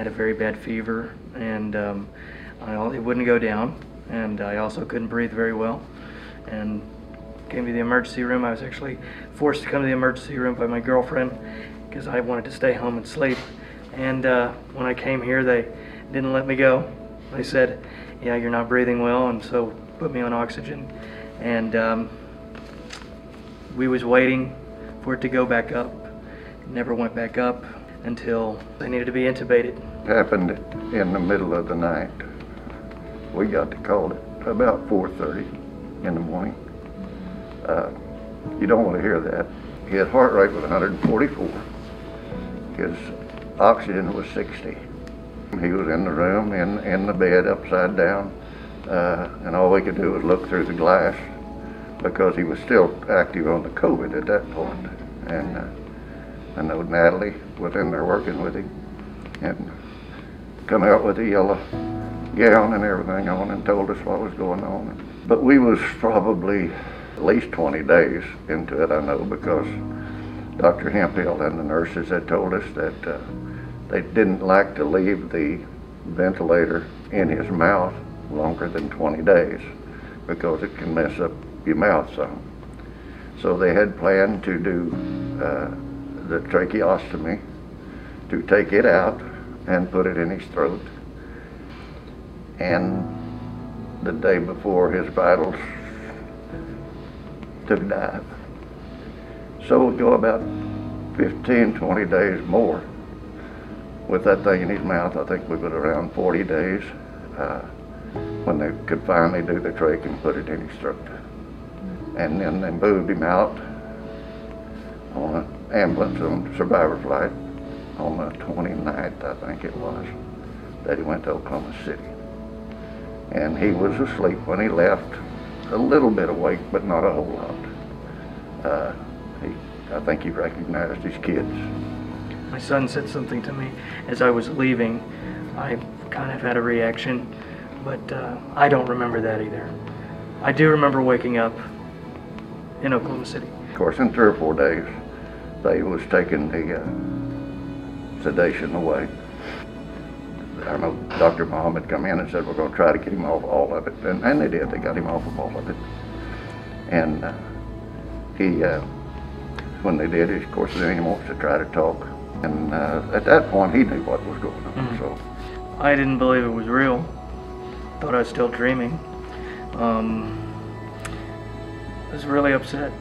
had a very bad fever, and it wouldn't go down, and I also couldn't breathe very well, and came to the emergency room. I was actually forced to come to the emergency room by my girlfriend because I wanted to stay home and sleep. And when I came here, they didn't let me go. They said, yeah, you're not breathing well, and so put me on oxygen. And we was waiting for it to go back up. It never went back up until they needed to be intubated. It happened in the middle of the night. We got the call at about 4:30 in the morning. You don't want to hear that. His heart rate was 144. His oxygen was 60. He was in the room, in the bed, upside down, and all we could do was look through the glass because he was still active on the COVID at that point. And I know Natalie was in there working with him and come out with a yellow gown and everything on and told us what was going on. But we was probably at least 20 days into it, I know, because Dr. Hemphill and the nurses had told us that they didn't like to leave the ventilator in his mouth longer than 20 days because it can mess up your mouth some. So they had planned to do the tracheostomy, to take it out and put it in his throat. And the day before, his vitals took a dive. So we'll go about 15, 20 days more with that thing in his mouth. I think we was around 40 days when they could finally do the trach and put it in his throat. And then they moved him out on an ambulance on survivor flight on the 29th, I think it was, that he went to Oklahoma City. And he was asleep when he left, a little bit awake, but not a whole lot. I think he recognized his kids. My son said something to me as I was leaving. I kind of had a reaction, but I don't remember that either. I do remember waking up in Oklahoma City. Of course, in 3 or 4 days, they was taking the sedation away. I know Dr. Muhammad come in and said, we're going to try to get him off all of it. And they did. They got him off of all of it. And when they did, of course, then he wants to try to talk. And at that point, he knew what was going on. Mm-hmm. So I didn't believe it was real. Thought I was still dreaming. I was really upset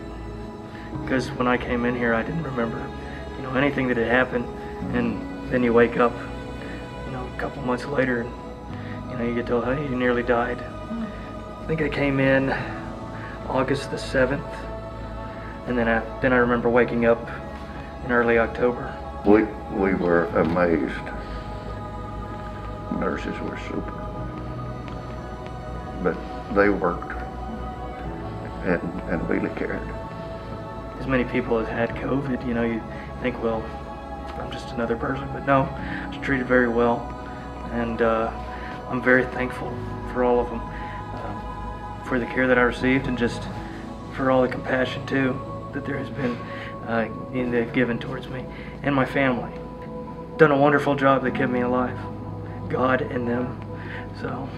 because when I came in here, I didn't remember, anything that had happened. And then you wake up, a couple months later, and you get told, hey, you nearly died. I think I came in August the 7th, and then I remember waking up in early October. we were amazed. Nurses were super, but they worked and really cared. As many people as had COVID, you think, well, I'm just another person, but no, I was treated very well, and I'm very thankful for all of them, for the care that I received, and just for all the compassion too that there has been they've given towards me and my family. Done a wonderful job. They kept me alive, God and them. So.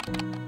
you.